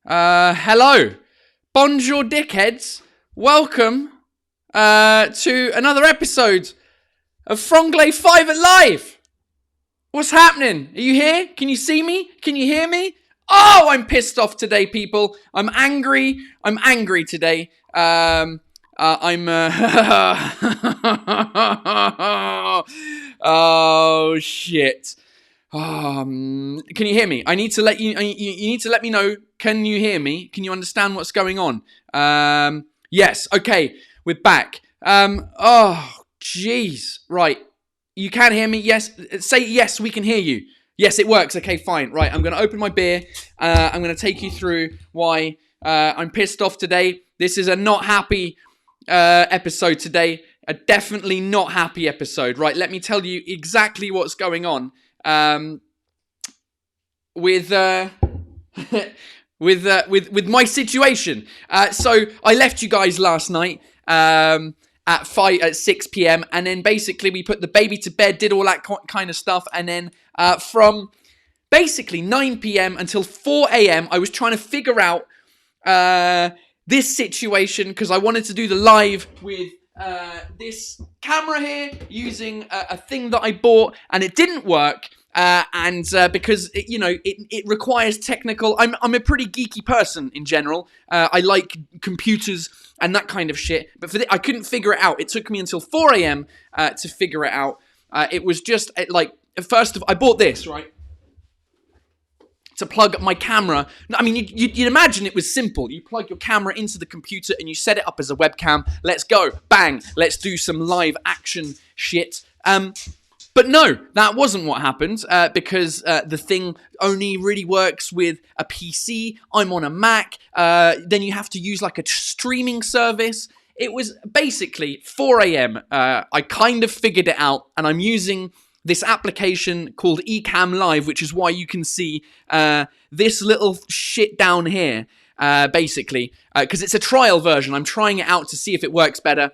Hello. Bonjour, dickheads. Welcome to another episode of Franglais 5 at Live. What's happening? Are you here? Can you see me? Can you hear me? Oh, I'm pissed off today, people. I'm angry. I'm angry today. Oh, shit. Can you hear me? I need to let you need to let me know. Can you hear me? Can you understand what's going on? Yes. Okay. We're back. Oh, jeez. Right. You can hear me? Yes. Say yes, we can hear you. Yes, it works. Okay, fine. Right. I'm going to open my beer. I'm going to take you through why I'm pissed off today. This is a not happy episode today. A definitely not happy episode. Right. Let me tell you exactly what's going on. With my situation. So I left you guys last night at 6 p.m. and then basically we put the baby to bed, did all that kind of stuff, and then from basically 9 p.m. until 4 a.m. I was trying to figure out this situation because I wanted to do the live with this camera here using a thing that I bought, and it didn't work. Because it requires technical. I'm a pretty geeky person in general. I like computers and that kind of shit. But I couldn't figure it out. It took me until 4 a.m. To figure it out. It was just I bought this, right, to plug my camera. I mean, you'd imagine it was simple. You plug your camera into the computer and you set it up as a webcam. Let's go. Bang. Let's do some live action shit. But no, that wasn't what happened because the thing only really works with a PC. I'm on a Mac. Then you have to use like a streaming service. It was basically 4 a.m. I kind of figured it out, and I'm using this application called Ecamm Live, which is why you can see this little shit down here, basically, because it's a trial version. I'm trying it out to see if it works better.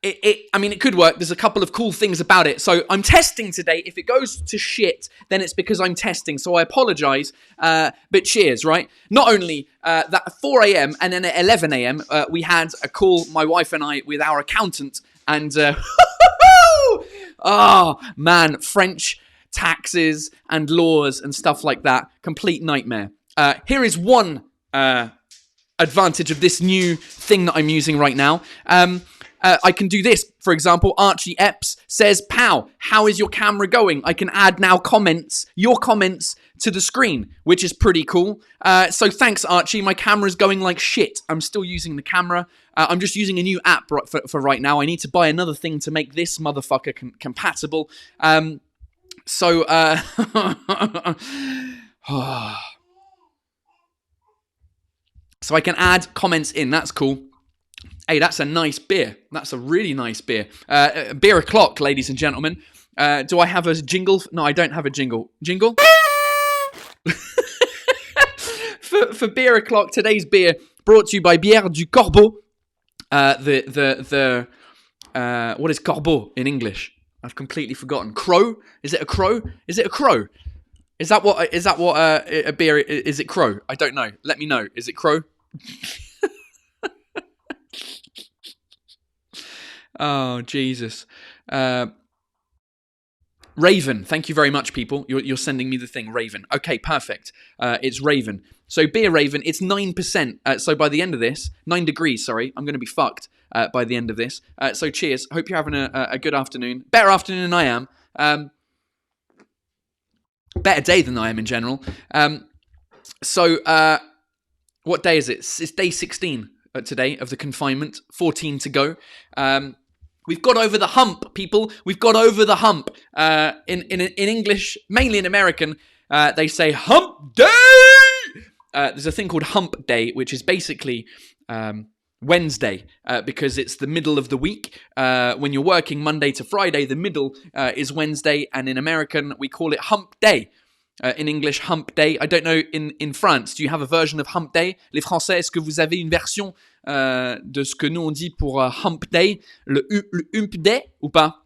It could work. There's a couple of cool things about it. So I'm testing today. If it goes to shit, then it's because I'm testing. So I apologize. But cheers, right? Not only that at 4 a.m. and then at 11 a.m. We had a call, my wife and I, with our accountant. And, oh, man, French taxes and laws and stuff like that. Complete nightmare. Here is one advantage of this new thing that I'm using right now. I can do this. For example, Archie Epps says, "Pow, how is your camera going?" I can add now your comments to the screen, which is pretty cool. So thanks, Archie. My camera's going like shit. I'm still using the camera. I'm just using a new app for right now. I need to buy another thing to make this motherfucker compatible. So I can add comments in. That's cool. Hey, that's a nice beer. That's a really nice beer. Beer o'clock, ladies and gentlemen. Do I have a jingle? No, I don't have a jingle. Jingle? for beer o'clock, today's beer brought to you by Bière du Corbeau. What is Corbeau in English? I've completely forgotten. Crow? Is it a crow? Is it a crow? Is that what a beer is? It crow? I don't know. Let me know. Is it crow? Oh, Jesus. Raven. Thank you very much, people. You're sending me the thing. Raven. Okay, perfect. It's Raven. So beer Raven, it's 9%. So by the end of this, 9 degrees, sorry. I'm going to be fucked by the end of this. So cheers. Hope you're having a good afternoon. Better afternoon than I am. Better day than I am in general. What day is it? It's day 16 today of the confinement. 14 to go. We've got over the hump, people. We've got over the hump. In English, mainly in American, they say hump day. There's a thing called hump day, which is basically Wednesday, because it's the middle of the week. When you're working Monday to Friday, the middle is Wednesday, and in American, we call it hump day. In English, hump day. I don't know, in France, do you have a version of hump day? Les Français, est-ce que vous avez une version de ce que nous on dit pour hump day, le hump day ou pas?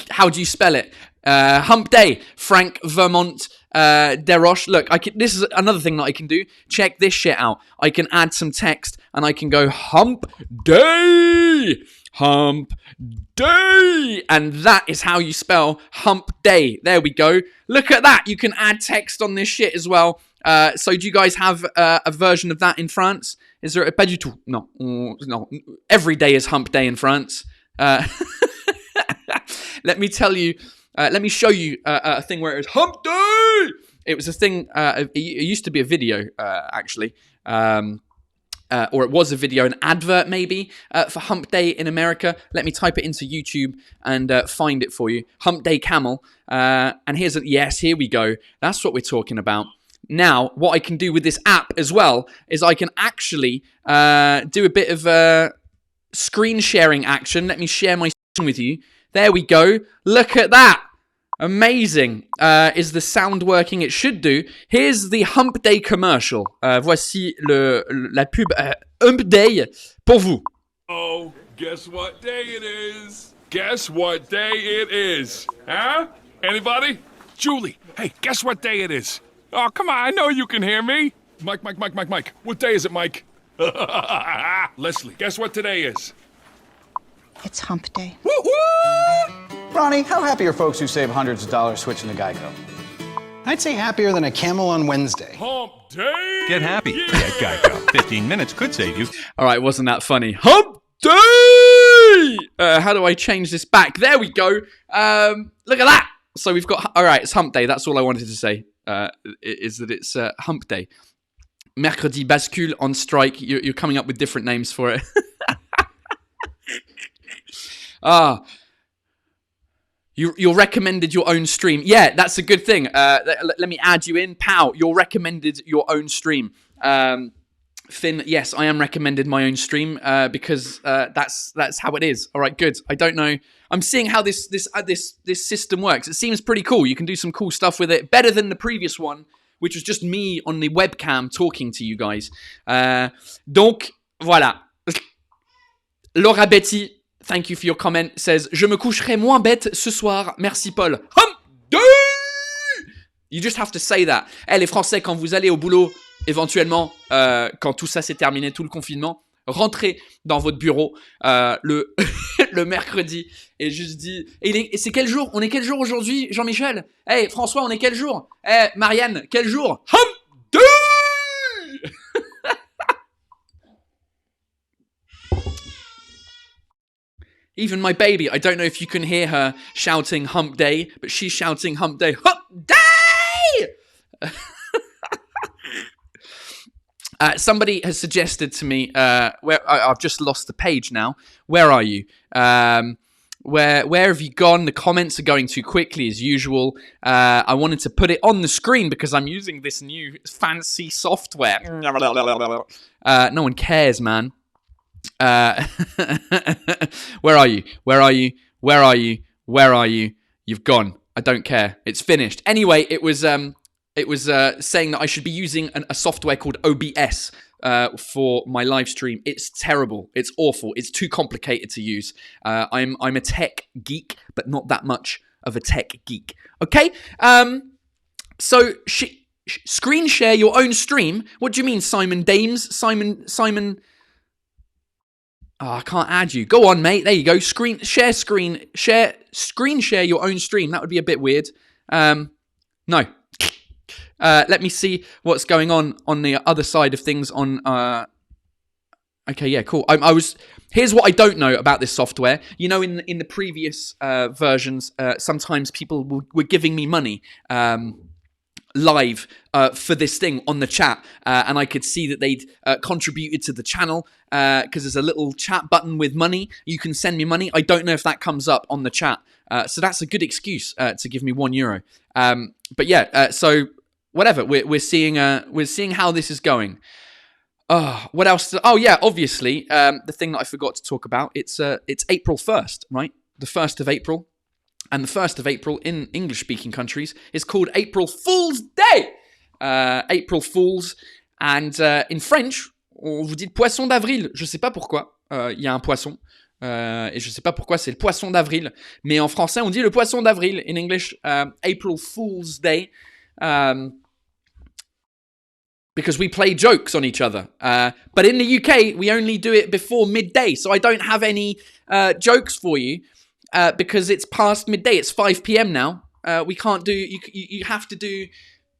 How do you spell it? Hump Day. Frank Vermont Deroche. Look, this is another thing that I can do. Check this shit out. I can add some text and I can go Hump Day. Hump Day. And that is how you spell Hump Day. There we go. Look at that. You can add text on this shit as well. So do you guys have a version of that in France? Is there pas du tout? No. No. Every day is Hump Day in France. Let me tell you, let me show you a thing where it was Hump Day. It was a thing, it used to be a video, actually. Or it was a video, an advert maybe, for Hump Day in America. Let me type it into YouTube and find it for you. Hump Day Camel. And yes, here we go. That's what we're talking about. Now, what I can do with this app as well is I can actually do a bit of screen sharing action. Let me share my screen with you. There we go. Look at that. Amazing. Is the sound working? It should do. Here's the Hump Day commercial. Voici la pub Hump Day pour vous. Oh, guess what day it is? Guess what day it is? Huh? Anybody? Julie, hey, guess what day it is? Oh, come on, I know you can hear me. Mike. What day is it, Mike? Leslie, guess what today is? It's Hump Day. Woo woo! Ronnie, how happy are folks who save hundreds of dollars switching to Geico? I'd say happier than a camel on Wednesday. Hump Day! Get happy. Get Geico. 15 minutes could save you. All right, wasn't that funny? Hump Day! How do I change this back? There we go. Look at that. So we've got... All right, it's Hump Day. That's all I wanted to say, is that it's Hump Day. Mercredi bascule on strike. You're coming up with different names for it. You're recommended your own stream. Yeah, that's a good thing. Let me add you in. Pow, you're recommended your own stream. Finn, yes, I am recommended my own stream because that's how it is. All right, good. I don't know. I'm seeing how this system works. It seems pretty cool. You can do some cool stuff with it. Better than the previous one, which was just me on the webcam talking to you guys. Donc, voilà. Laura Betty, thank you for your comment, says, Je me coucherai moins bête ce soir. Merci, Paul. Hump Day! You just have to say that. Les Français, quand vous allez au boulot, éventuellement, quand tout ça s'est terminé, tout le confinement, rentrez dans votre bureau le mercredi et juste dit... Et c'est quel jour? On est quel jour aujourd'hui, Jean-Michel? Hey, François, on est quel jour? Hey, Marianne, quel jour? Hump Day! Even my baby, I don't know if you can hear her shouting Hump Day, but she's shouting Hump Day. Hump Day! Somebody has suggested to me, where I've just lost the page now. Where are you? Where have you gone? The comments are going too quickly as usual. I wanted to put it on the screen because I'm using this new fancy software. No one cares, man. Where are you? Where are you? Where are you? Where are you? You've gone. I don't care. It's finished. Anyway, it was saying that I should be using a software called OBS for my live stream. It's terrible. It's awful. It's too complicated to use. I'm a tech geek, but not that much of a tech geek. Okay. So screen share your own stream. What do you mean, Simon Dames? Simon. Oh, I can't add you. Go on, mate. There you go. Screen share your own stream. That would be a bit weird. No. Let me see what's going on the other side of things on... Okay, yeah, cool. Here's what I don't know about this software. You know, in the previous versions, sometimes people were giving me money live for this thing on the chat, and I could see that they'd contributed to the channel because there's a little chat button with money. You can send me money. I don't know if that comes up on the chat, so that's a good excuse to give me €1. But yeah, so whatever. We're seeing how this is going. What else? Oh yeah, obviously the thing that I forgot to talk about. It's April 1st, right? The 1st of April. And the 1st of April in English-speaking countries is called April Fool's Day. April Fools. And in French, on vous dit poisson d'avril. Je sais pas pourquoi. Il y a un poisson. Et je sais pas pourquoi c'est le poisson d'avril, mais en français on dit le poisson d'avril. In English, April Fool's Day, because we play jokes on each other. But in the UK, we only do it before midday, so I don't have any jokes for you because it's past midday. It's 5 p.m. now. We can't do. You have to do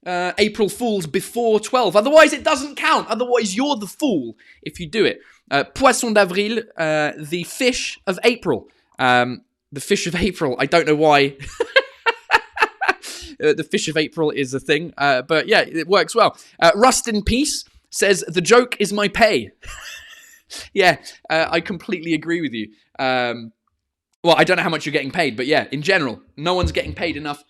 April Fools before 12. Otherwise, it doesn't count. Otherwise, you're the fool if you do it. Poisson d'avril, the fish of April. The fish of April. I don't know why. The fish of April is a thing. But yeah, it works well. Rust in Peace says, the joke is my pay. Yeah, I completely agree with you. Well, I don't know how much you're getting paid, but yeah, in general, no one's getting paid enough.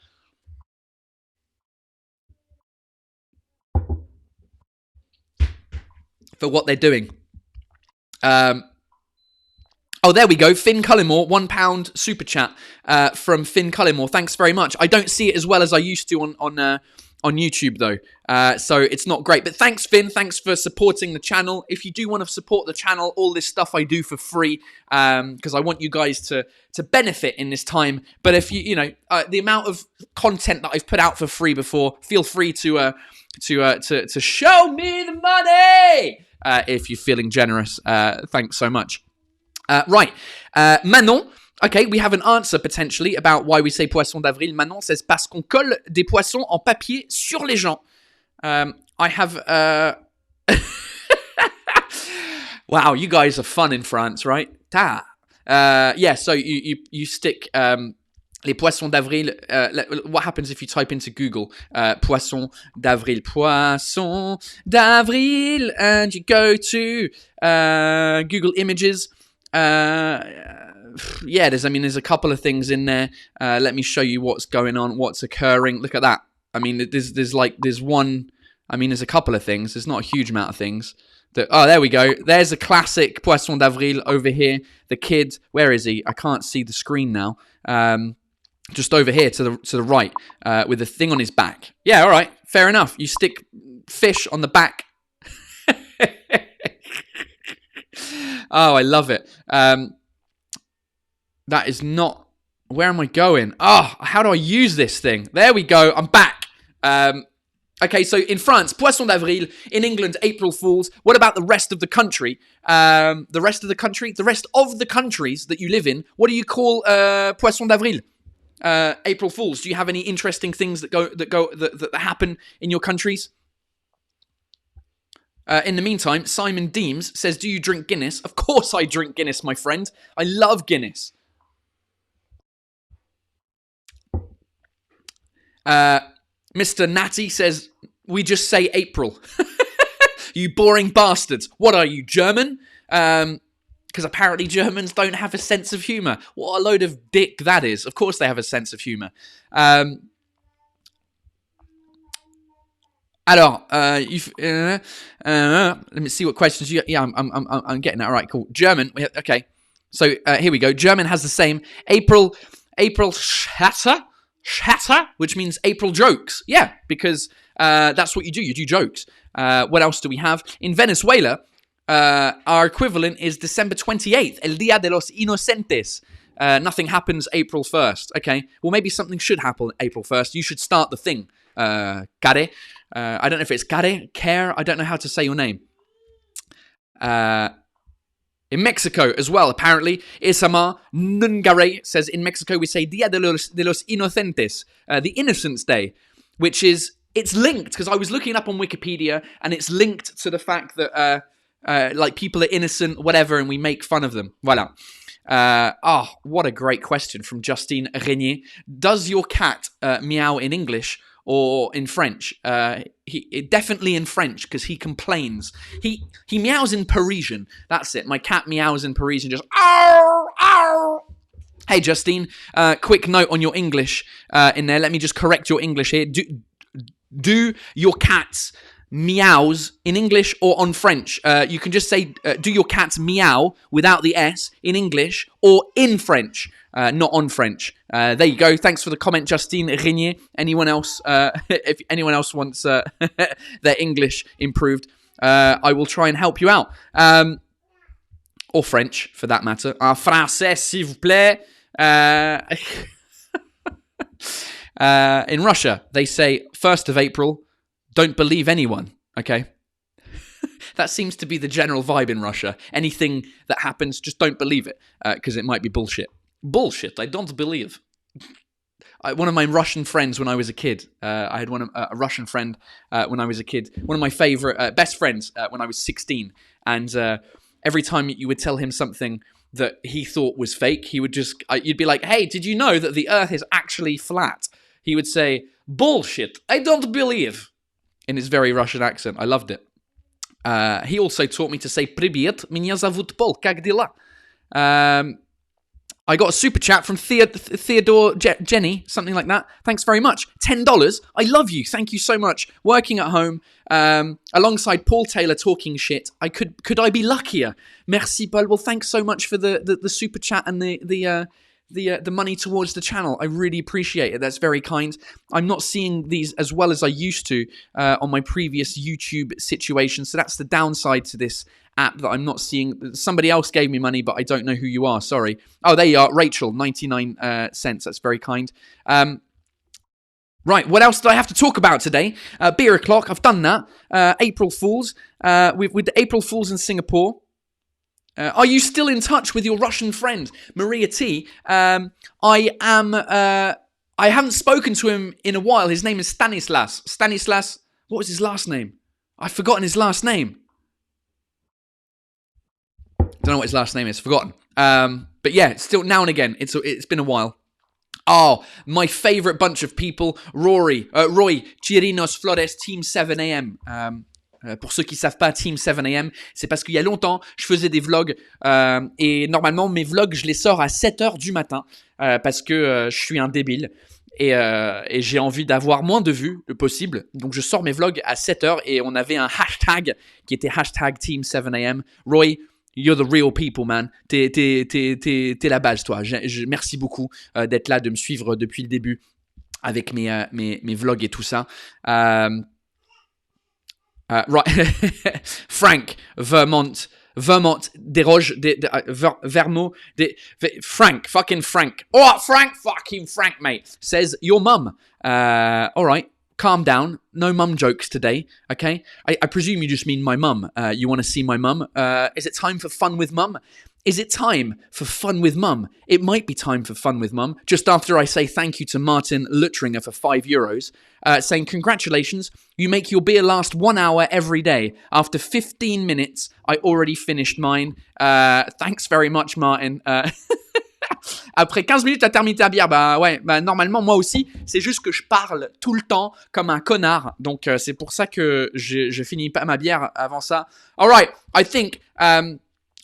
For what they're doing. Oh, there we go. Finn Cullimore, £1 super chat from Finn Cullimore. Thanks very much. I don't see it as well as I used to on YouTube though, so it's not great. But thanks, Finn. Thanks for supporting the channel. If you do want to support the channel, all this stuff I do for free because I want you guys to benefit in this time. But if you know the amount of content that I've put out for free before, feel free to show me the money if you're feeling generous. Thanks so much. Right, Manon. Okay, we have an answer potentially about why we say poisson d'avril. Manon says parce qu'on colle des poissons en papier sur les gens. I have. Wow, you guys are fun in France, right? Yeah. So you stick les poissons d'avril. What happens if you type into Google poisson d'avril, and you go to Google Images. Yeah, there's a couple of things in there. Let me show you what's going on, what's occurring. Look at that. I mean, there's one. I mean, there's a couple of things. There's not a huge amount of things. There we go. There's a classic Poisson d'Avril over here. The kid, where is he? I can't see the screen now. Just over here to the right, with a thing on his back. Yeah, all right, fair enough. You stick fish on the back. Oh, I love it. That is not... Where am I going? Oh, how do I use this thing? There we go. I'm back. Okay, so in France, Poisson d'Avril. In England, April Fools. What about the rest of the country? The rest of the countries that you live in, what do you call Poisson d'Avril? April Fools. Do you have any interesting things that happen in your countries? In the meantime, Simon Deems says, do you drink Guinness? Of course I drink Guinness, my friend. I love Guinness. Mr. Natty says, we just say April. You boring bastards. What are you, German? Because apparently Germans don't have a sense of humour. What a load of dick that is. Of course they have a sense of humour. Alors, let me see what questions you... Yeah, I'm getting that. All right, cool. German. Okay. So, here we go. German has the same. April Schatter, which means April jokes. Yeah, because that's what you do. You do jokes. What else do we have? In Venezuela, our equivalent is December 28th, El Día de los Inocentes. Nothing happens April 1st. Okay, well, maybe something should happen April 1st. You should start the thing. Care. I don't know if it's care. I don't know how to say your name. In Mexico as well, apparently, Isamar Nungare says in Mexico we say Dia de los Inocentes, the Innocents Day, which is, it's linked, because I was looking up on Wikipedia, and it's linked to the fact that, like, people are innocent, whatever, and we make fun of them. Voilà. What a great question from Justine Renier. Does your cat meow in English or in French? Definitely in French, because he complains. He meows in Parisian. That's it. My cat meows in Parisian, just ow, ow. Hey, Justine, quick note on your English in there. Let me just correct your English here. Do your cats meows in English or on French? You can just say, do your cats meow without the S in English or in French, not on French. There you go. Thanks for the comment, Justine Renier. Anyone else, if anyone else wants their English improved, I will try and help you out. or French for that matter. En français, s'il vous plaît. In Russia, they say 1st of April, don't believe anyone, okay? That seems to be the general vibe in Russia. Anything that happens, just don't believe it, because it might be bullshit. Bullshit, I don't believe. One of my Russian friends when I was a kid, I had a Russian friend when I was a kid, one of my favorite, best friends when I was 16, and every time you would tell him something that he thought was fake, he would just, you'd be like, hey, did you know that the earth is actually flat? He would say, bullshit, I don't believe, in his very Russian accent. I loved it. He also taught me to say Привет, меня зовут Пол, как дела? I got a super chat from Theodore Jenny, something like that. Thanks very much. $10. I love you. Thank you so much. Working at home, alongside Paul Taylor talking shit. Could I be luckier? Merci, Paul. Well, thanks so much for the super chat and the money towards the channel. I really appreciate it. That's very kind. I'm not seeing these as well as I used to on my previous YouTube situation. So that's the downside to this app, that I'm not seeing. Somebody else gave me money, but I don't know who you are. Sorry. Oh, there you are. Rachel, 99 cents. That's very kind. Right, what else do I have to talk about today? Beer o'clock. I've done that. April Fools. With the April Fools in Singapore. Are you still in touch with your Russian friend, Maria T? I haven't spoken to him in a while. His name is Stanislas. Stanislas, what was his last name? I've forgotten his last name. Don't know what his last name is. Forgotten. But yeah, still now and again. It's been a while. Oh, my favorite bunch of people. Roy, Chirinos, Flores, Team 7am. Pour ceux qui savent pas, Team 7am, c'est parce qu'il y a longtemps, je faisais des vlogs et normalement, mes vlogs, je les sors à 7h du matin parce que je suis un débile et j'ai envie d'avoir moins de vues le possible. Donc, je sors mes vlogs à 7h et on avait un hashtag qui était hashtag Team 7am. Roy, you're the real people, man. T'es la base, toi. Merci beaucoup d'être là, de me suivre depuis le début avec mes vlogs et tout ça. Right, Frank, Vermont, Desroges, Vermont, Frank, fucking Frank. Oh, fucking Frank, mate, says, your mum. All right, calm down. No mum jokes today, okay? I presume you just mean my mum. You want to see my mum? Is it time for fun with mum? Is it time for fun with mum? It might be time for fun with mum. Just after I say thank you to Martin Luttringer for €5, saying congratulations, you make your beer last 1 hour every day. After 15 minutes, I already finished mine. Thanks very much, Martin. Après 15 minutes, t'as terminé ta bière. Bah ouais, bah normalement moi aussi. C'est juste que je parle tout le temps comme un connard. Donc c'est pour ça que je finis pas ma bière avant ça. All right, I think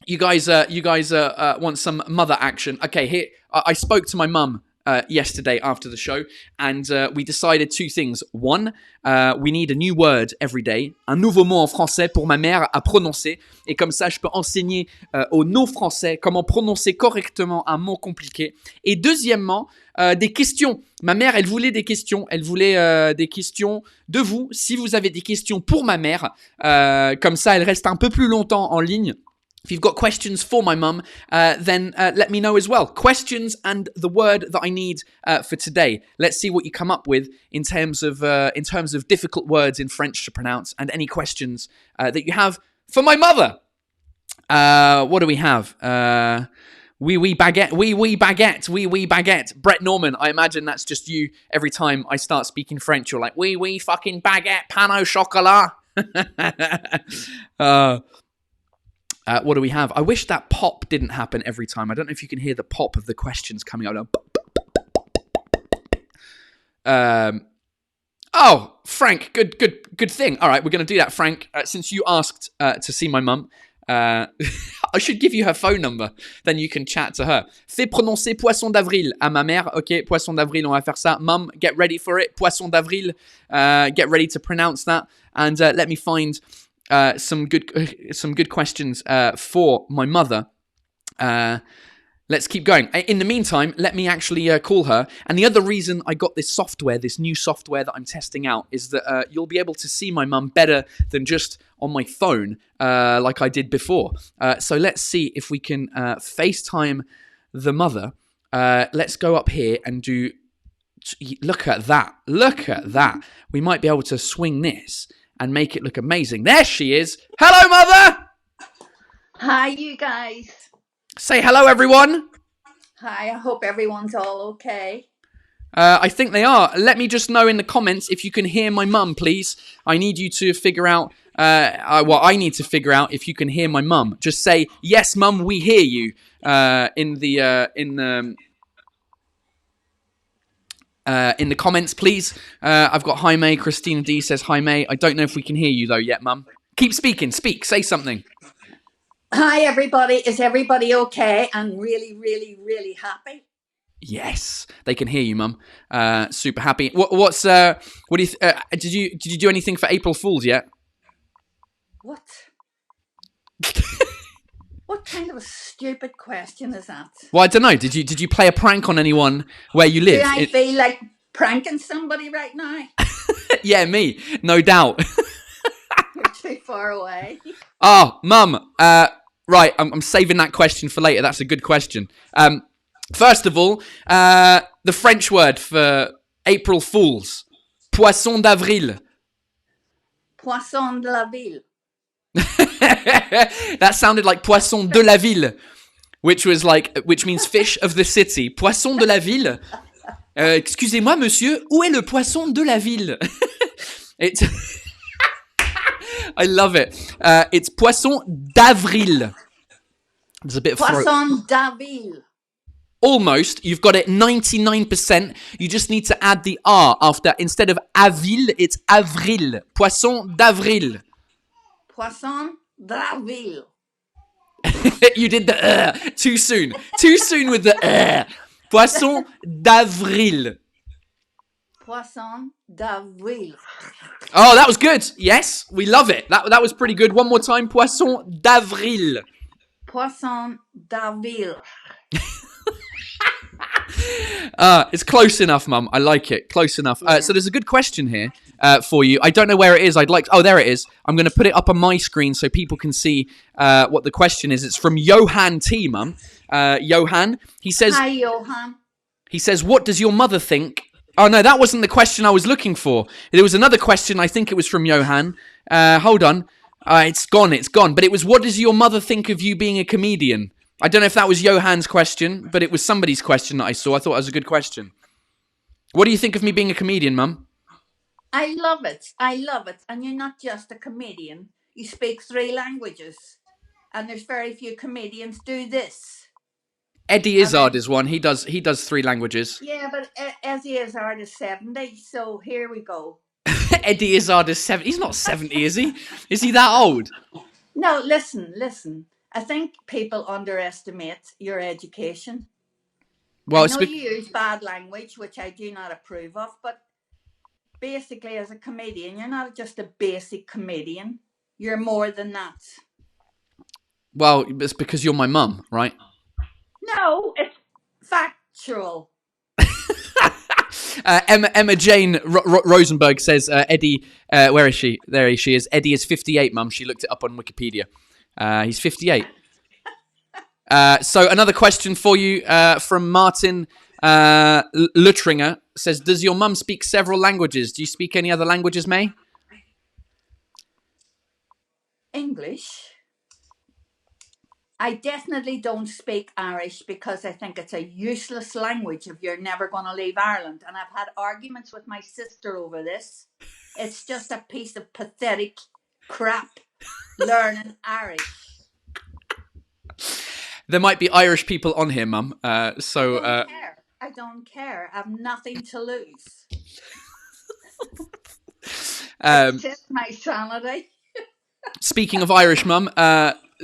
you guys want some mother action. Okay, here I spoke to my mum yesterday after the show, and we decided two things. One, we need a new word every day, un nouveau mot en français pour ma mère à prononcer, et comme ça je peux enseigner aux non-français comment prononcer correctement un mot compliqué. Et deuxièmement, des questions. Ma mère, elle voulait des questions. Elle voulait des questions de vous. Si vous avez des questions pour ma mère, comme ça elle reste un peu plus longtemps en ligne. If you've got questions for my mum, then let me know as well. Questions and the word that I need for today. Let's see what you come up with in terms of difficult words in French to pronounce, and any questions that you have for my mother. What do we have? Oui, baguette. Oui, baguette. Oui, baguette. Brett Norman, I imagine that's just you. Every time I start speaking French, you're like, oui, fucking baguette, pain au chocolat. What do we have? I wish that pop didn't happen every time. I don't know if you can hear the pop of the questions coming out. Oh, Frank, good thing. All right, we're going to do that, Frank. Since you asked to see my mum, I should give you her phone number. Then you can chat to her. Fais prononcer Poisson d'avril à ma mère. Ok, Poisson d'avril, on va faire ça. Mum, get ready for it. Poisson d'avril. Get ready to pronounce that. And let me find some good questions for my mother. Let let's keep going. In the meantime, let me actually call her. And the other reason I got this software, this new software that I'm testing out, is that you'll be able to see my mum better than just on my phone like I did before. So let's see if we can FaceTime the mother. Let's go up here and do... Look at that. Look at that. We might be able to swing this and make it look amazing. There she is. Hello, mother! Hi, you guys. Say hello, everyone. Hi, I hope everyone's all okay. I think they are. Let me just know in the comments if you can hear my mum, please. I need you to figure out... I need to figure out if you can hear my mum. Just say, yes, mum, we hear you in the comments, please. I've got Jaime. Christina D says, Jaime. I don't know if we can hear you, though, yet, mum. Keep speaking. Speak. Say something. Hi, everybody. Is everybody okay? I'm really, really, really happy. Yes, they can hear you, mum. Super happy. What do you? Did you do anything for April Fools yet? What? What kind of a stupid question is that? Well, I don't know. Did you play a prank on anyone where you live? Do I feel like pranking somebody right now? Yeah, me. No doubt. You're too far away. Oh, mum. Right, I'm saving that question for later. That's a good question. First of all, the French word for April Fools. Poisson d'avril. Poisson de la ville. That sounded like Poisson de la ville, which means fish of the city. Poisson de la ville. Excusez-moi, monsieur, où est le poisson de la ville? It's I love it. It's Poisson d'avril. There's a bit of Poisson d'avril. Almost. You've got it 99%. You just need to add the R after. Instead of avil, it's avril. Poisson d'avril. Poisson d'avril. You did the too soon. Too soon with the Poisson d'avril. Poisson d'avril. Oh, that was good. Yes, we love it. That was pretty good. One more time. Poisson d'avril. Poisson d'avril. It's close enough, Mum. I like it. Close enough. Yeah. So there's a good question here for you. I don't know where it is. Oh, there it is. I'm going to put it up on my screen so people can see what the question is. It's from Johan T, Mum. Johan. He says... Hi, Johan. He says, what does your mother think... Oh, no, that wasn't the question I was looking for. There was another question. I think it was from Johan. Hold on. It's gone. But it was, what does your mother think of you being a comedian? I don't know if that was Johan's question, but it was somebody's question that I saw. I thought it was a good question. What do you think of me being a comedian, Mum? I love it. And you're not just a comedian. You speak 3 languages. And there's very few comedians do this. Eddie Izzard is one. He does 3 languages. Yeah, but Eddie Izzard is 70, so here we go. Eddie Izzard is 70. He's not 70, is he? Is he that old? No, listen. I think people underestimate your education. Well, I know you use bad language, which I do not approve of, but basically as a comedian, you're not just a basic comedian. You're more than that. Well, it's because you're my mum, right? No, it's factual. Emma Jane Rosenberg says, Eddie, where is she? There she is. Eddie is 58, Mum. She looked it up on Wikipedia. He's 58. So another question for you from Martin Luttringer says, does your mum speak several languages? Do you speak any other languages, May? English. I definitely don't speak Irish because I think it's a useless language if you're never going to leave Ireland. And I've had arguments with my sister over this. It's just a piece of pathetic crap, learning Irish. There might be Irish people on here, Mum. I don't care. I have nothing to lose. It's just my sanity. Speaking of Irish, Mum,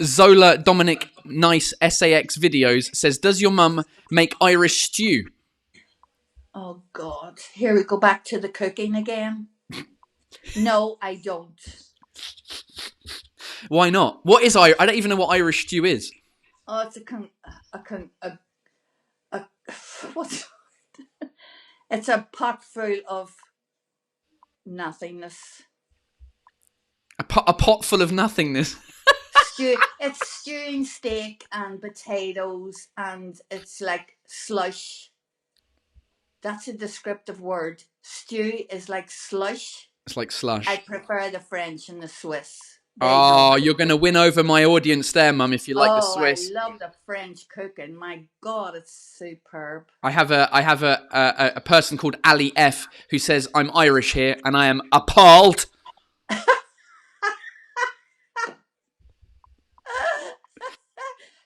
Zola Dominic Nice SAX videos says, does your mum make Irish stew? Oh, God. Here we go back to the cooking again. No, I don't. Why not? What is Irish? I don't even know what Irish stew is. Oh, it's What's it's a pot full of nothingness. A pot full of nothingness. It's stewing steak and potatoes, and it's like slush. That's a descriptive word. Stew is like slush. It's like slush. I prefer the French and the Swiss. Oh, you're going to win over my audience there, Mum, if you like the Swiss. I love the French cooking. My God, it's superb. I have a person called Ali F who says, I'm Irish here and I am appalled.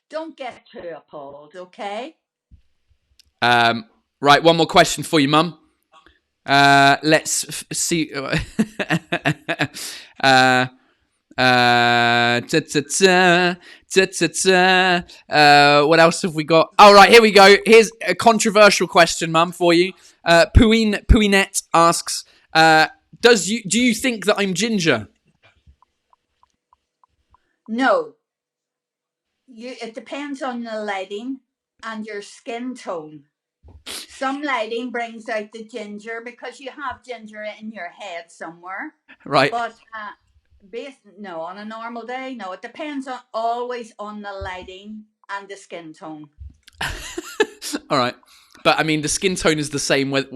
Don't get too appalled, okay? Right, one more question for you, Mum. Let's see. What else have we got? All right, here we go. Here's a controversial question, Mum, for you. Pouinette asks, do you think that I'm ginger? No. It depends on the lighting and your skin tone. Some lighting brings out the ginger because you have ginger in your head somewhere. Right. But no, on a normal day, no. It depends always on the lighting and the skin tone. All right. But, I mean, the skin tone is the same with...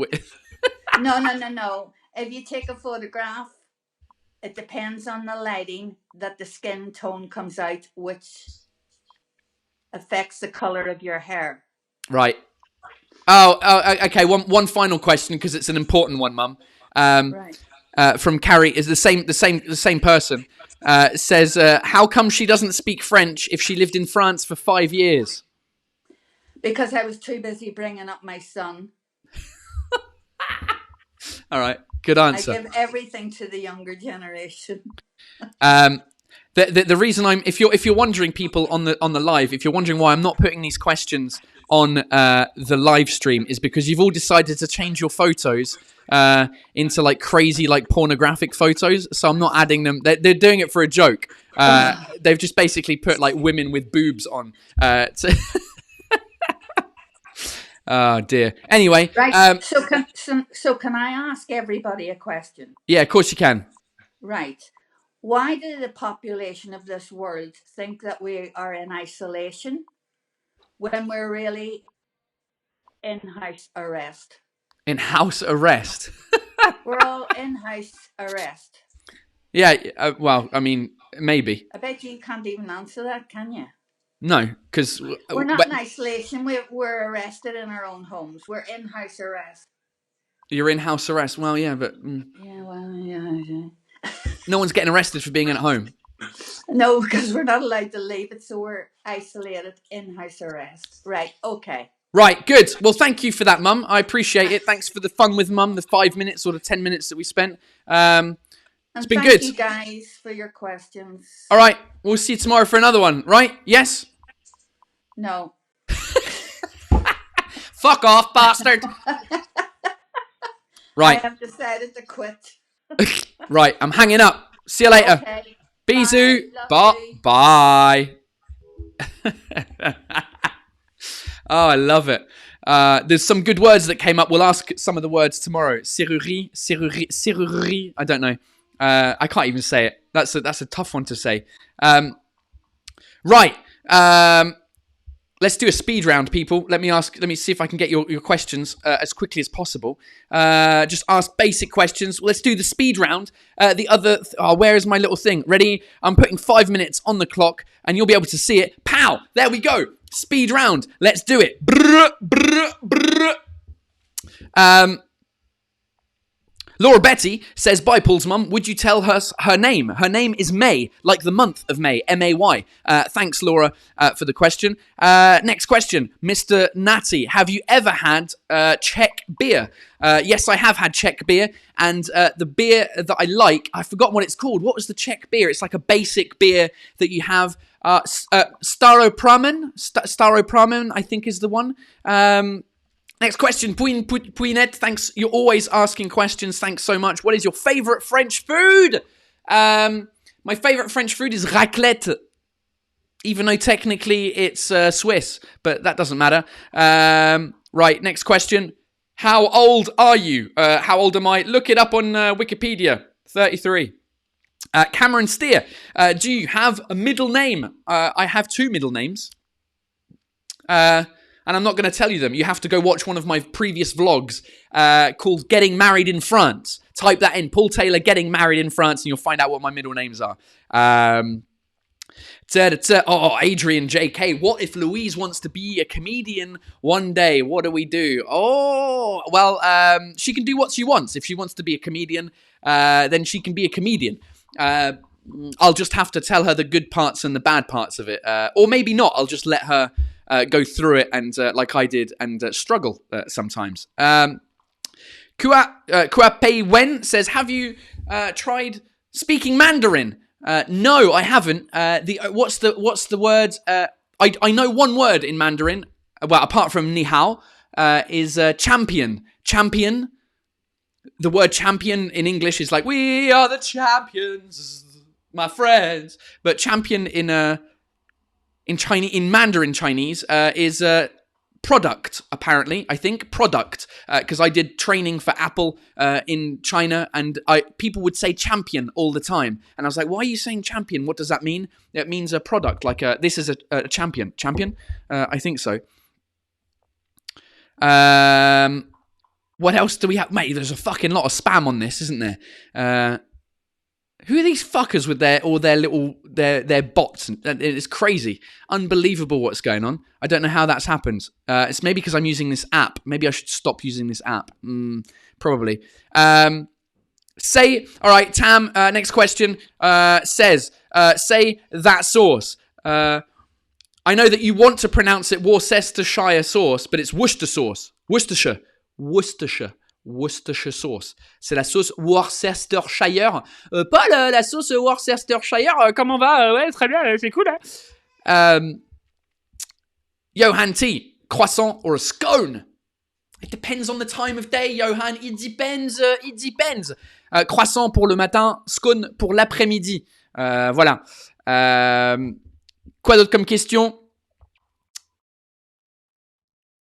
No. If you take a photograph, it depends on the lighting that the skin tone comes out, which affects the color of your hair. Right. Oh, okay. One final question because it's an important one, Mum. Right. From Carrie is the same person. Says, how come she doesn't speak French if she lived in France for 5 years? Because I was too busy bringing up my son. All right. Good answer. I give everything to the younger generation. The reason if you're wondering, people on the live, if you're wondering why I'm not putting these questions on the live stream, is because you've all decided to change your photos into like crazy like pornographic photos. So I'm not adding them. They're doing it for a joke. They've just basically put like women with boobs on. Oh dear. Anyway, right. So can I ask everybody a question? Yeah, of course you can. Right. Why did the population of this world think that we are in isolation when we're really in house arrest? In house arrest. We're all in house arrest. Yeah. Well, I mean, maybe. I bet you can't even answer that, can you? No, because we're not in isolation. We're arrested in our own homes. We're in house arrest. You're in house arrest. Well, yeah, but yeah, well, yeah. No one's getting arrested for being at home. No, because we're not allowed to leave it, so we're isolated in house arrest. Right. Okay. Right. Good. Well, thank you for that, Mum. I appreciate it. Thanks for the fun with Mum. The 5 minutes or the 10 minutes that we spent. It's been good. Thank you guys for your questions. All right. We'll see you tomorrow for another one. Right? Yes? No. Fuck off, bastard. Right. I have decided to quit. Right. I'm hanging up. See you later. Okay. Bisous. Bye. Bye. Oh, I love it. There's some good words that came up. We'll ask some of the words tomorrow. Serrurerie. I don't know. I can't even say it. That's a tough one to say. Right. Let's do a speed round, people. Let me see if I can get your questions as quickly as possible. Just ask basic questions. Let's do the speed round. Where is my little thing? Ready? I'm putting 5 minutes on the clock, and you'll be able to see it. Pow! There we go. Speed round. Let's do it. Brr, brr, brr. Laura Betty says, bye, Paul's mum. Would you tell her name? Her name is May, like the month of May, M-A-Y. Thanks, Laura, for the question. Next question, Mr. Natty. Have you ever had Czech beer? Yes, I have had Czech beer. And the beer that I like, I forgot what it's called. What was the Czech beer? It's like a basic beer that you have. Staropramen, I think is the one. Next question, Pouinette, thanks. You're always asking questions. Thanks so much. What is your favorite French food? My favorite French food is raclette, even though technically it's Swiss, but that doesn't matter. Right, next question. How old are you? How old am I? Look it up on Wikipedia. 33. Cameron Steer, do you have a middle name? I have 2 middle names. And I'm not going to tell you them. You have to go watch one of my previous vlogs called Getting Married in France. Type that in, Paul Taylor Getting Married in France, and you'll find out what my middle names are. Adrian JK, what if Louise wants to be a comedian one day? What do we do? Oh, well, she can do what she wants. If she wants to be a comedian, then she can be a comedian. I'll just have to tell her the good parts and the bad parts of it. Or maybe not. I'll just let her go through it and like I did and struggle sometimes. Kua Pei Wen says, have you tried speaking Mandarin? No, I haven't. What's the word? I know one word in Mandarin. Well, apart from ni hao, is champion. Champion. The word champion in English is like, we are the champions, my friends. But champion in Chinese, in Mandarin Chinese, is product, apparently. I think product, because I did training for Apple in China, and people would say champion all the time, and I was like, why are you saying champion? What does that mean? It means a product, like this is a champion. Champion? I think so. What else do we have? Mate, there's a fucking lot of spam on this, isn't there? Who are these fuckers with their bots? It's crazy. Unbelievable what's going on. I don't know how that's happened. It's maybe because I'm using this app. Maybe I should stop using this app. Probably. All right, Tam, next question says, say that sauce. I know that you want to pronounce it Worcestershire sauce, but it's Worcester sauce. Worcestershire sauce. C'est la sauce Worcestershire. Pas la sauce Worcestershire. Comment va? Ouais, très bien, c'est cool. Hein? Johan T, croissant or a scone? It depends on the time of day, Johan. It depends. Croissant pour le matin, scone pour l'après-midi. Voilà. Quoi d'autre comme question?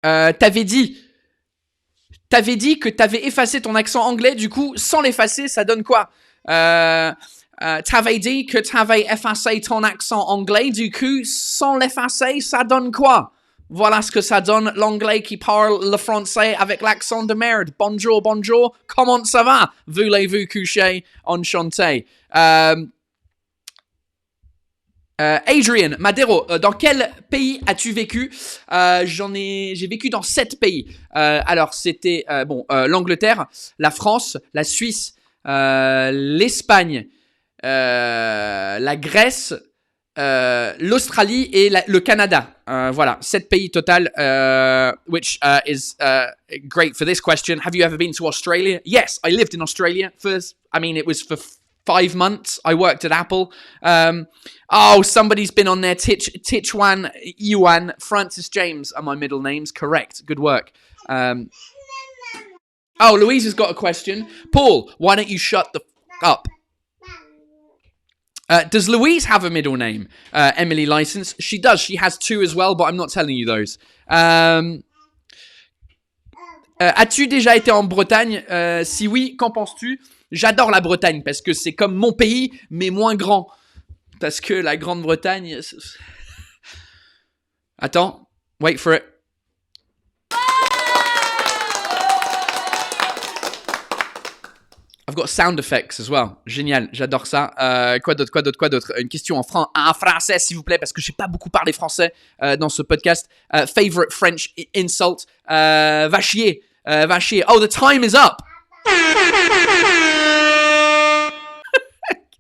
T'avais dit que t'avais effacé ton accent anglais, du coup, sans l'effacer, ça donne quoi? T'avais dit que t'avais effacé ton accent anglais, du coup, sans l'effacer, ça donne quoi? Voilà ce que ça donne, l'anglais qui parle le français avec l'accent de merde. Bonjour, bonjour, comment ça va? Voulez-vous coucher? Enchanté. Adrian, Madero, dans quel pays as-tu vécu? J'ai vécu dans 7 pays. Alors, c'était l'Angleterre, la France, la Suisse, l'Espagne, la Grèce, l'Australie et le Canada. Voilà, 7 pays total, which is great for this question. Have you ever been to Australia? Yes, I lived in Australia it was for 5 months. I worked at Apple. Somebody's been on there. Tichwan, Yuan, Francis James are my middle names. Correct. Good work. Louise has got a question. Paul, why don't you shut the up? Does Louise have a middle name? Emily License. She does. She has 2 as well, but I'm not telling you those. As-tu déjà été en Bretagne? Si oui, qu'en penses-tu? J'adore la Bretagne parce que c'est comme mon pays, mais moins grand. Parce que la Grande-Bretagne... Attends, wait for it. I've got sound effects as well. Génial, j'adore ça. Quoi d'autre? Une question en français, s'il vous plaît, parce que je n'ai pas beaucoup parlé français dans ce podcast. Favorite French insult? Va chier. Va chier. Oh, the time is up.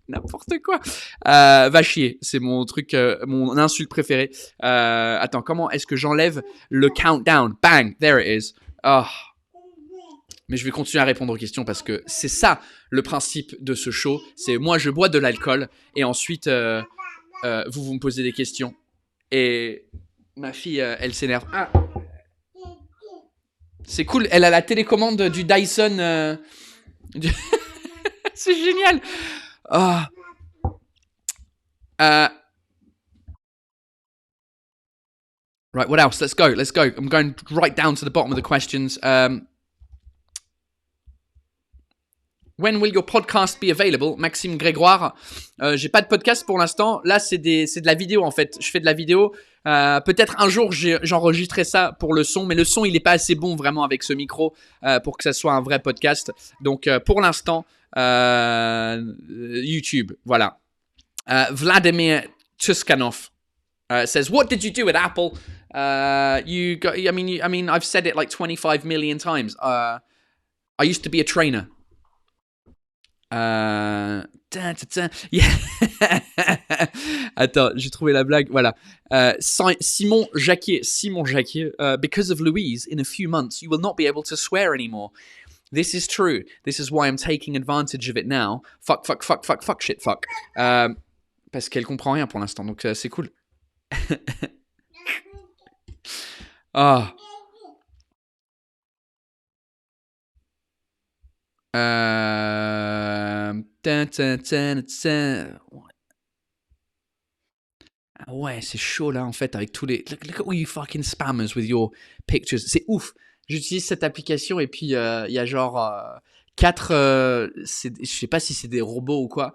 N'importe quoi. Va chier, c'est mon truc, mon insulte préférée. Attends, comment est-ce que j'enlève le countdown? Bang, there it is. Oh. Mais je vais continuer à répondre aux questions parce que c'est ça le principe de ce show. C'est moi, je bois de l'alcool et ensuite vous me posez des questions. Et ma fille, elle s'énerve. Ah. C'est cool, elle a la télécommande du Dyson. C'est génial. Right, what else? Let's go. I'm going right down to the bottom of the questions. When will your podcast be available? Maxime Grégoire. J'ai pas de podcast pour l'instant. Là, c'est de la vidéo en fait. Je fais de la vidéo. Peut-être un jour, j'enregistrerai ça pour le son, mais le son, il est pas assez bon vraiment avec ce micro pour que ça soit un vrai podcast. Donc, pour l'instant, YouTube. Voilà. Vladimir Tuskanov says, "What did you do at Apple? I've said it like 25 million times. I used to be a trainer." Yeah. Attends, j'ai trouvé la blague. Voilà. Simon Jacquier. Because of Louise, in a few months, you will not be able to swear anymore. This is true. This is why I'm taking advantage of it now. Fuck, shit, fuck. Parce qu'elle comprend rien pour l'instant, donc c'est cool. Ah. Ouais, c'est chaud là en fait avec tous les. Look at all you fucking spammers with your pictures. C'est ouf. J'utilise cette application et puis il y a genre 4. Je sais pas si c'est des robots ou quoi.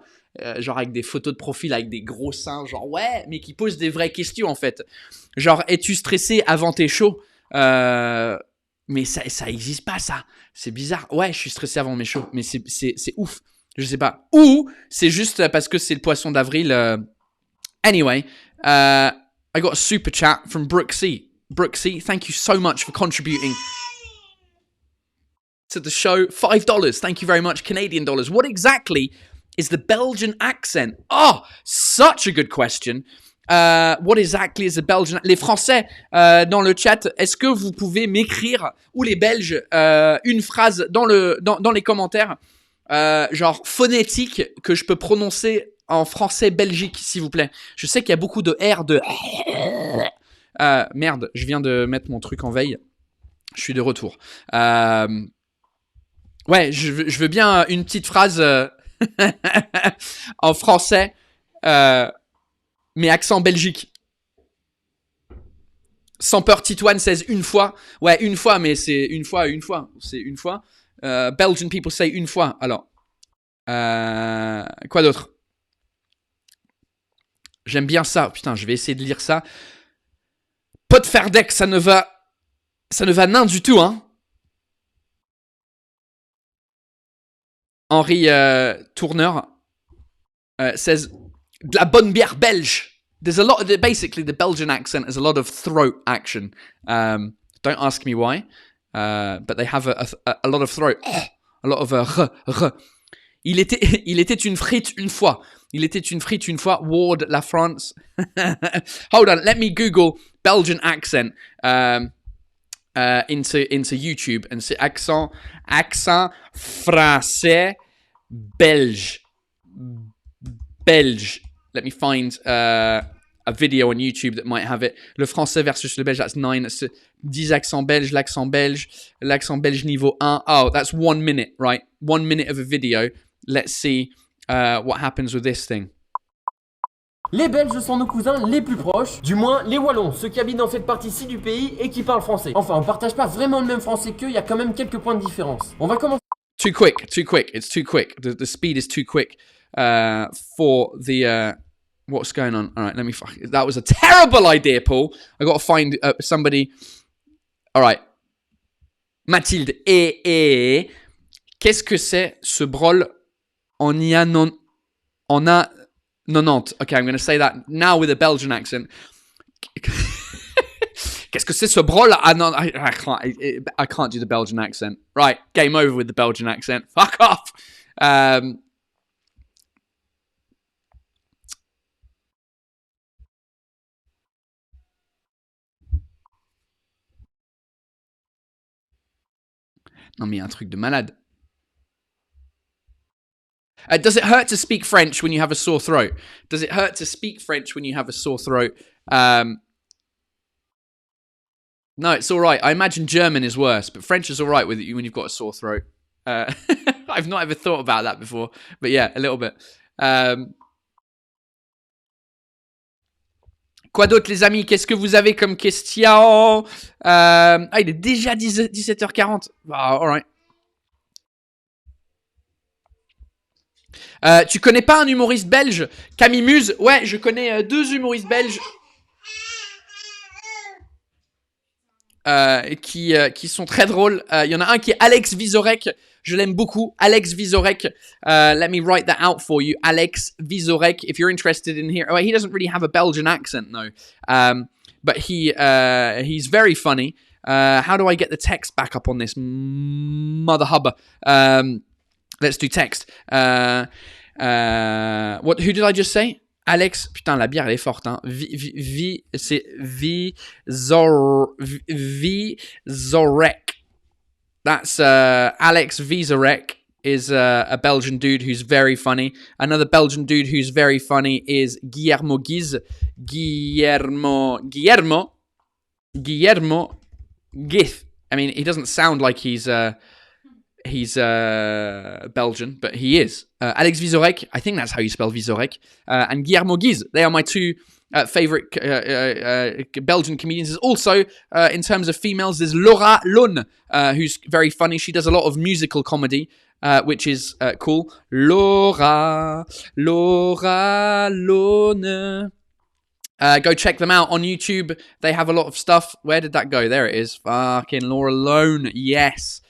Genre avec des photos de profil avec des gros seins. Genre ouais, mais qui posent des vraies questions en fait. Genre es-tu stressé avant tes shows? Mais ça existe pas ça. C'est bizarre. Ouais, je suis stressé avant mes shows, mais c'est ouf. Je sais pas. Ou c'est juste parce que c'est le poisson d'avril. Anyway, I got a super chat from Brooksy. Brooksy, thank you so much for contributing to the show. $5. Thank you very much. Canadian dollars. What exactly is the Belgian accent? Oh, such a good question. What exactly is the Belgian... Les Français dans le chat, est-ce que vous pouvez m'écrire, ou les Belges, une phrase dans les commentaires, genre phonétique, que je peux prononcer en français belgique, s'il vous plaît. Je sais qu'il y a beaucoup de R, de... merde, je viens de mettre mon truc en veille. Je suis de retour. Ouais, je veux bien une petite phrase en français, mais accent belgique. Sans peur, Titoine 16 une fois. Ouais, une fois, mais c'est une fois. C'est une fois. Belgian people say une fois. Alors, quoi d'autre? J'aime bien ça. Putain, je vais essayer de lire ça. Pot de Ferdec, ça ne va nain du tout, hein. Henri Tourneur says de la bonne bière belge. There's a lot of basically the Belgian accent has a lot of throat action. Don't ask me why, but they have a lot of throat, a lot of r. Il était une frite une fois. Il était une frite une fois. Ward La France. Hold on, let me Google Belgian accent into YouTube and say accent français belge. Let me find a video on YouTube that might have it. Le français versus le belge, that's 9. That's 10 accents belges, l'accent belge niveau 1. Oh, that's 1 minute, right? 1 minute of a video. Let's see what happens with this thing. Les Belges sont nos cousins les plus proches, du moins les Wallons, ceux qui habitent dans cette partie-ci du pays et qui parlent français. Enfin, on partage pas vraiment le même français qu'eux, il y a quand même quelques points de différence. On va commencer. Too quick. It's too quick. The speed is too quick for the... what's going on? All right, let me... That was a terrible idea, Paul. I got to find somebody... All right. Mathilde. Qu'est-ce que c'est ce brol en IA 90? Okay, I'm going to say that now with a Belgian accent. Qu'est-ce que c'est ce brol? I can't do the Belgian accent. Right, game over with the Belgian accent. Fuck off. Non mais il y a un truc de malade. Does it hurt to speak French when you have a sore throat? Does it hurt to speak French when you have a sore throat? No, it's all right. I imagine German is worse, but French is all right with you when you've got a sore throat. I've not ever thought about that before, but yeah, a little bit. Quoi d'autre, les amis? Qu'est-ce que vous avez comme question? Il est déjà 17h40. All right. Tu connais pas un humoriste belge? Camille Muse? Ouais, je connais 2 humoristes belges qui sont très drôles. Il y en a un qui est Alex Vizorek. Je l'aime beaucoup. Alex Vizorek. Let me write that out for you. Alex Vizorek. If you're interested in here. Oh, he doesn't really have a Belgian accent, though. But he's very funny. How do I get the text back up on this? Mother hubba. Let's do text. Who did I just say? Alex, putain, la bière, elle est forte, hein. C'est Vizorek. That's Alex Vizorek is a Belgian dude who's very funny. Another Belgian dude who's very funny is Guillermo Giz. Guillermo Gith. I mean, he doesn't sound like he's Belgian, but he is. Alex Vizorek, I think that's how you spell Vizorek, and Guillermo Giz. They are my 2 favorite Belgian comedians. There's also, in terms of females, there's Laura Lone, who's very funny. She does a lot of musical comedy, which is cool. Laura Lone. Go check them out on YouTube. They have a lot of stuff. Where did that go? There it is. Fucking Laura Lone. Yes.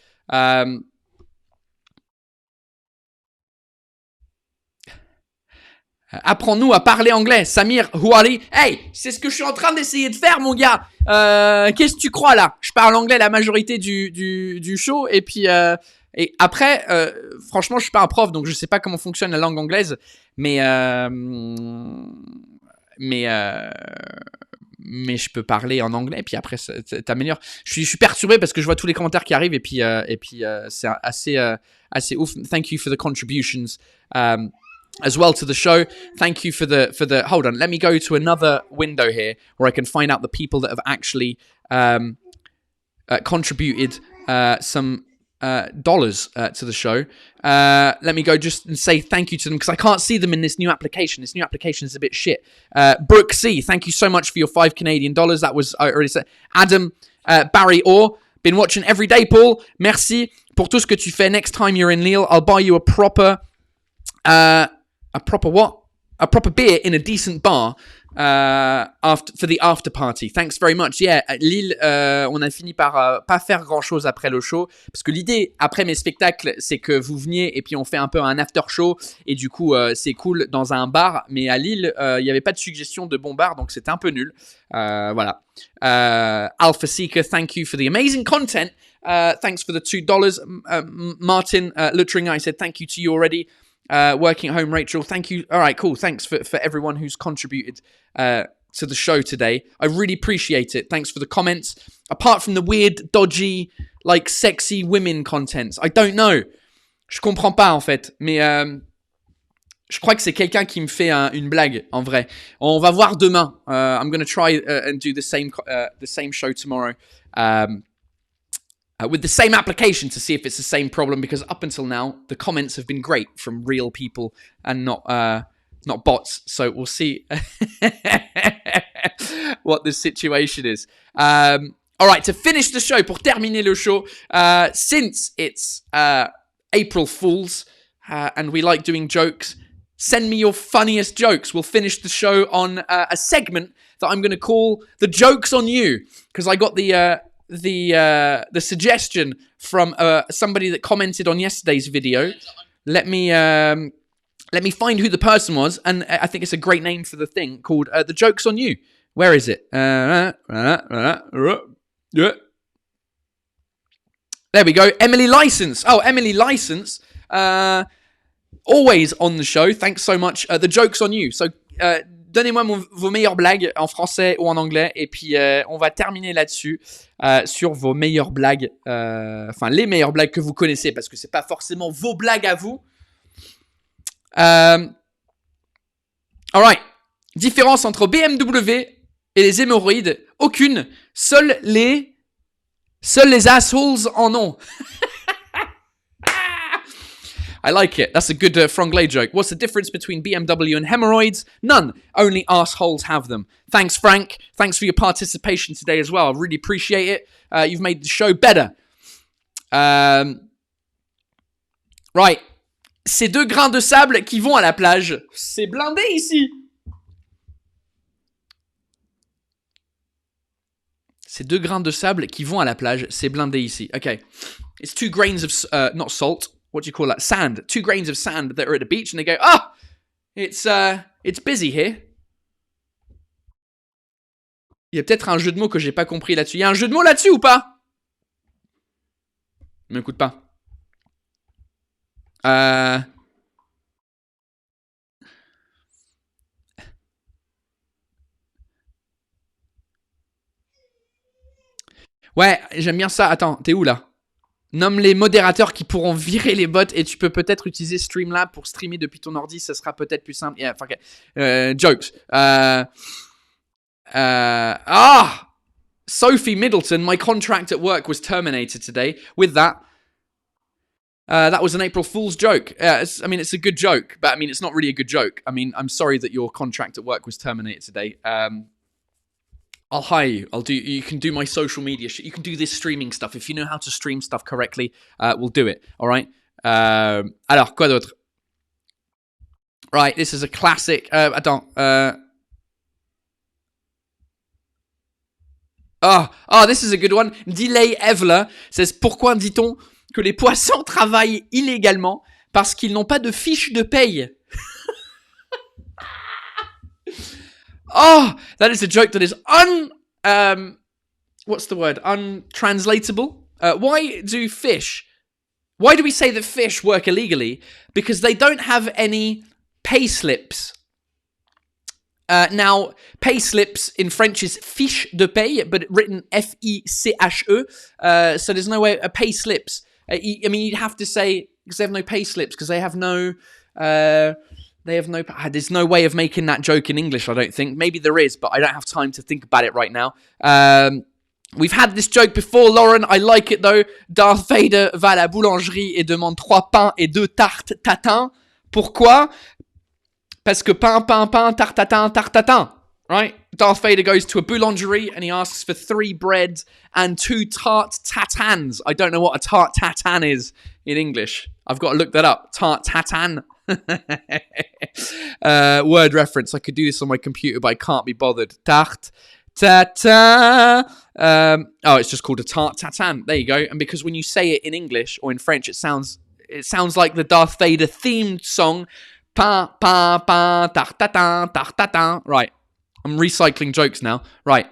Apprends-nous à parler anglais, Samir Houari. Hey, c'est ce que je suis en train d'essayer de faire, mon gars. Qu'est-ce que tu crois là? Je parle anglais la majorité du show et puis et après, franchement, je suis pas un prof, donc je sais pas comment fonctionne la langue anglaise, mais je peux parler en anglais, puis après, t'améliores. Je suis perturbé parce que je vois tous les commentaires qui arrivent, et puis c'est assez ouf. Thank you for the contributions as well to the show. Thank you for the. Hold on, let me go to another window here where I can find out the people that have actually contributed some dollars to the show. Let me go just and say thank you to them because I can't see them in this new application. This new application is a bit shit. Brooke C, thank you so much for your $5 Canadian. That was, I already said. Adam Barry Orr, been watching every day, Paul. Merci pour tout ce que tu fais. Next time you're in Lille, I'll buy you a proper what? A proper beer in a decent bar for the after party. Thanks very much. Yeah, à Lille, on a fini par pas faire grand chose après le show parce que l'idée après mes spectacles, c'est que vous veniez et puis on fait un peu un after show et du coup c'est cool dans un bar. Mais à Lille, il y avait pas de suggestion de bon bar, donc c'était un peu nul. Voilà. Alpha Seeker, thank you for the amazing content. Thanks for the $2. Martin Luttering, I said thank you to you already. Working at home, Rachel, thank you. All right, cool. Thanks for everyone who's contributed to the show today. I really appreciate it. Thanks for the comments. Apart from the weird, dodgy, like sexy women contents, I don't know. Je comprends pas en fait, mais je crois que c'est quelqu'un qui me fait une blague en vrai. On va voir demain. I'm gonna try and do the same show tomorrow. With the same application to see if it's the same problem, because up until now the comments have been great from real people and not bots. So we'll see what the situation is. All right, to finish the show, pour terminer le show, since it's April Fools and we like doing jokes, send me your funniest jokes. We'll finish the show on a segment that I'm going to call the jokes on you, because I got the suggestion from somebody that commented on yesterday's video. Let me find who the person was, and I think it's a great name for the thing called the jokes on you. Where is it? There we go. Emily License. Oh, Emily License. Always on the show. Thanks so much. The jokes on you. So donnez-moi vos meilleures blagues en français ou en anglais, et puis on va terminer là-dessus sur vos meilleures blagues, enfin les meilleures blagues que vous connaissez, parce que c'est pas forcément vos blagues à vous. Alright, différence entre BMW et les hémorroïdes, aucune. Seuls les assholes en ont. I like it. That's a good Franglais joke. What's the difference between BMW and hemorrhoids? None. Only assholes have them. Thanks, Frank. Thanks for your participation today as well. I really appreciate it. You've made the show better. Right. Ces deux grains de sable qui vont à la plage. C'est blindé ici. Ces deux grains de sable qui vont à la plage. C'est blindé ici. Okay. It's 2 grains of, not salt. What do you call that? Sand. 2 grains of sand that are at the beach and they go, ah, it's busy here. Il y a peut-être un jeu de mots que j'ai pas compris là-dessus. Il y a un jeu de mots là-dessus ou pas? Ne m'écoute pas. Ouais, j'aime bien ça. Attends, t'es où là? Nomme les modérateurs qui pourront virer les bots et tu peux peut-être utiliser Streamlab pour streamer depuis ton ordi. Ça sera peut-être plus simple. Yeah, fuck it. Jokes. Sophie Middleton, my contract at work was terminated today. With that was an April Fool's joke. I mean, it's a good joke, but I mean, it's not really a good joke. I mean, I'm sorry that your contract at work was terminated today. I'll hire you. You can do my social media shit. You can do this streaming stuff. If you know how to stream stuff correctly, we'll do it. All right? Alors, quoi d'autre? Right, this is a classic. Attends. This is a good one. Delay Evler says, pourquoi dit-on que les poissons travaillent illégalement? Parce qu'ils n'ont pas de fiche de paye. Oh, that is a joke that is what's the word? Untranslatable. Why do we say that fish work illegally? Because they don't have any pay slips. Now, pay slips in French is fiche de paye, but written F-I-C-H-E. So there's no way, pay slips. I mean, you'd have to say, because they have no pay slips, because they have no, there's no way of making that joke in English, I don't think. Maybe there is, but I don't have time to think about it right now. We've had this joke before, Lauren. I like it, though. Darth Vader va à la boulangerie et demande 3 pains et 2 tartes tatin. Pourquoi? Parce que pain, pain, pain, tarte tatin, tarte tatin. Right? Darth Vader goes to a boulangerie and he asks for 3 breads and 2 tarte tatans. I don't know what a tarte tatin is in English. I've got to look that up. Tarte tatin. Word reference. I could do this on my computer, but I can't be bothered. Tarte tatin. It's just called a tarte tatin. There you go. And because when you say it in English or in French, it sounds like the Darth Vader themed song. Pain, pain, pain, tarte tatin, tarte tatin. Right. I'm recycling jokes now. Right.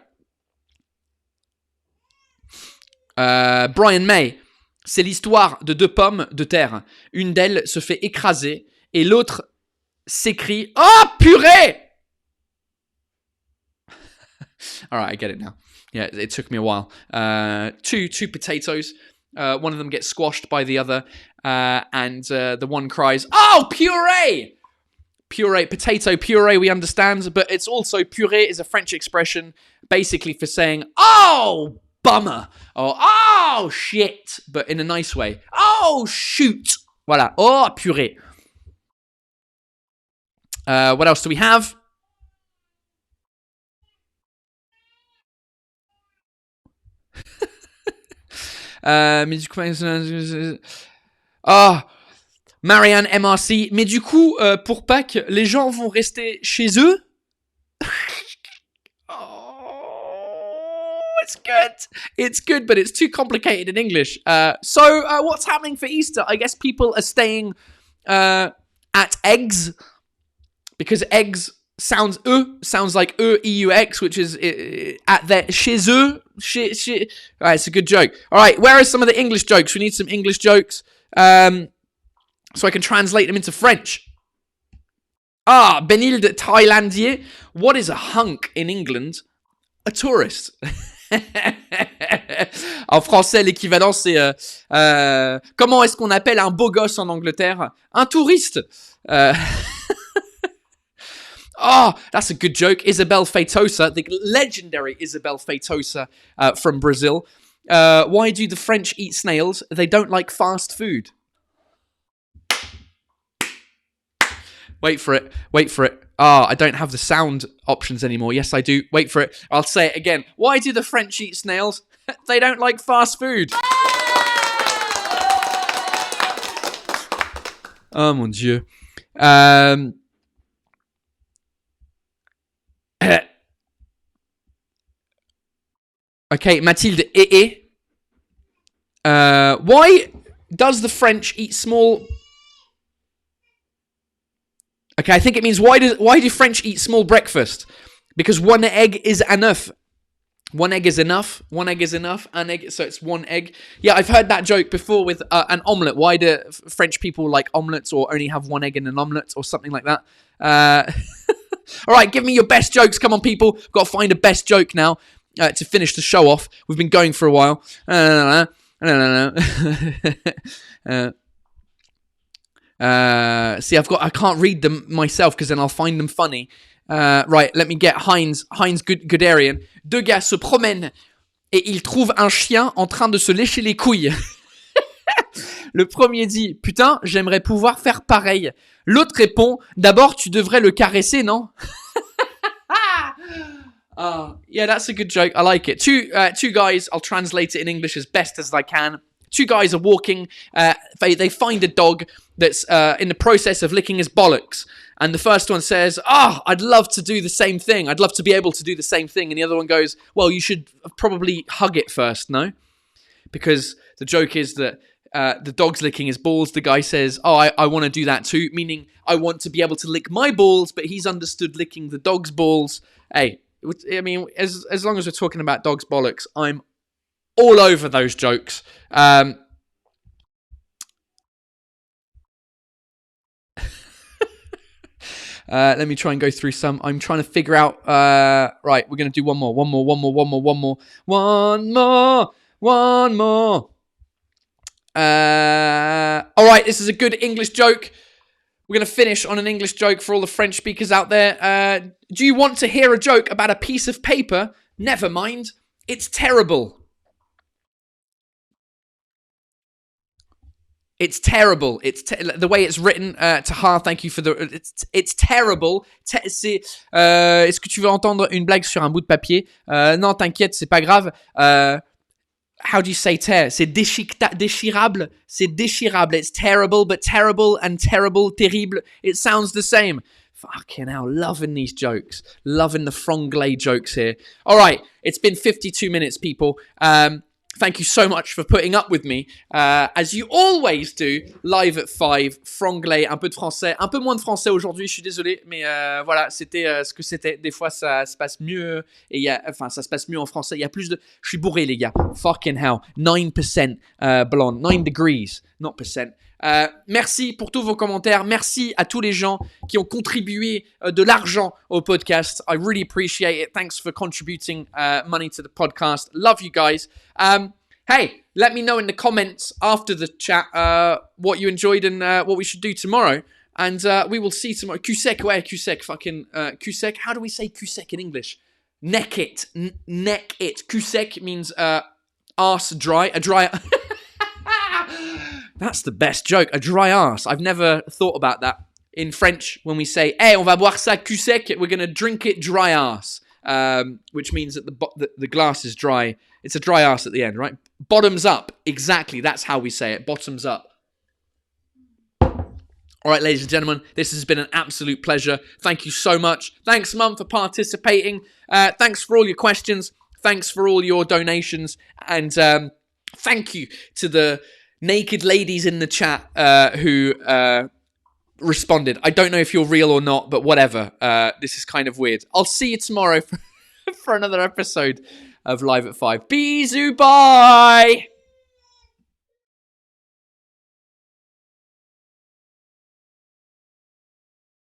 Brian May. C'est l'histoire de 2 pommes de terre. Une d'elles se fait écraser et l'autre s'écrie « Oh, purée !» All right, I get it now. Yeah, it took me a while. Two potatoes. One of them gets squashed by the other. And the one cries, "Oh, puree!" Puree, potato puree, we understand. But it's also, puree is a French expression basically for saying, "Oh, bummer." Or, "Oh, shit." But in a nice way. "Oh, shoot." Voilà. Oh, puree. What else do we have? Marianne MRC. Mais du coup, pour Pâques, les gens vont rester chez eux? It's good. It's good, but it's too complicated in English. So what's happening for Easter? I guess people are staying at eggs, because eggs sounds like E-U-X, which is at their chez eux. Alright, it's a good joke. Alright, where are some of the English jokes? We need some English jokes. So I can translate them into French. Benilde Thailandier. What is a hunk in England? A tourist. En français, l'équivalent, c'est comment est-ce qu'on appelle un beau gosse en Angleterre? Un touriste. That's a good joke. Isabel Feitosa, the legendary Isabel Feitosa from Brazil. Why do the French eat snails? They don't like fast food. Wait for it. Wait for it. I don't have the sound options anymore. Yes, I do. Wait for it. I'll say it again. Why do the French eat snails? They don't like fast food. Oh mon Dieu. Okay, Mathilde. Why does the French eat small? Okay, I think it means why do French eat small breakfast? Because one egg is enough. One egg is enough. One egg is enough. An egg, so it's one egg. Yeah, I've heard that joke before with an omelette. Why do French people like omelettes or only have one egg in an omelette or something like that? All right, give me your best jokes. Come on, people. Got to find a best joke now to finish the show off. We've been going for a while. See, I can't read them myself because then I'll find them funny. Right, let me get Heinz Guderian. Deux gars se promènent et ils trouvent un chien en train de se lécher les couilles. Le premier dit « Putain, j'aimerais pouvoir faire pareil. » L'autre répond « D'abord, tu devrais le caresser, non ?» Yeah, that's a good joke. I like it. Two guys, I'll translate it in English as best as I can. Two guys are walking. They find a dog that's in the process of licking his bollocks. And the first one says, I'd love to do the same thing. I'd love to be able to do the same thing. And the other one goes, well, you should probably hug it first, no? Because the joke is that the dog's licking his balls. The guy says, I want to do that too. Meaning, I want to be able to lick my balls, but he's understood licking the dog's balls. Hey, I mean, as long as we're talking about dog's bollocks, I'm all over those jokes. Let me try and go through some. I'm trying to figure out. Right, we're going to do one more. All right, this is a good English joke. We're going to finish on an English joke for all the French speakers out there. Do you want to hear a joke about a piece of paper? Never mind. It's terrible. It's terrible. The way it's written. Tahar, thank you for the. It's terrible. Est-ce que tu veux entendre une blague sur un bout de papier? Non, t'inquiète, c'est pas grave. How do you say tear? C'est déchirable. C'est déchirable. It's terrible, but terrible and terrible, terrible. It sounds the same. Fucking hell, loving these jokes. Loving the Franglais jokes here. All right, it's been 52 minutes, people. Thank you so much for putting up with me, as you always do, live at 5, Franglais, un peu de français, un peu moins de français aujourd'hui, je suis désolé, mais voilà, c'était ce que c'était. Des fois, ça se passe mieux, ça se passe mieux en français, il y a plus de... Je suis bourré, les gars. Fucking hell, 9% blonde, 9 degrees, not percent. Merci pour tous vos commentaires. Merci à tous les gens qui ont contribué de l'argent au podcast. I really appreciate it. Thanks for contributing money to the podcast. Love you guys. Hey, let me know in the comments after the chat what you enjoyed and what we should do tomorrow. And we will see tomorrow. Cul-sec, ouais, cul-sec, fucking cul-sec. How do we say cul-sec in English? Neck it. Neck it. Cul-sec means arse dry. A dry... That's the best joke. A dry arse. I've never thought about that. In French, when we say, hey, on va boire ça cul sec, we're going to drink it dry arse. Which means that the glass is dry. It's a dry arse at the end, right? Bottoms up. Exactly. That's how we say it. Bottoms up. All right, ladies and gentlemen, this has been an absolute pleasure. Thank you so much. Thanks, Mum, for participating. Thanks for all your questions. Thanks for all your donations. And thank you to the naked ladies in the chat who responded. I don't know if you're real or not, but whatever. This is kind of weird. I'll see you tomorrow for another episode of Live at 5. Bisous, bye!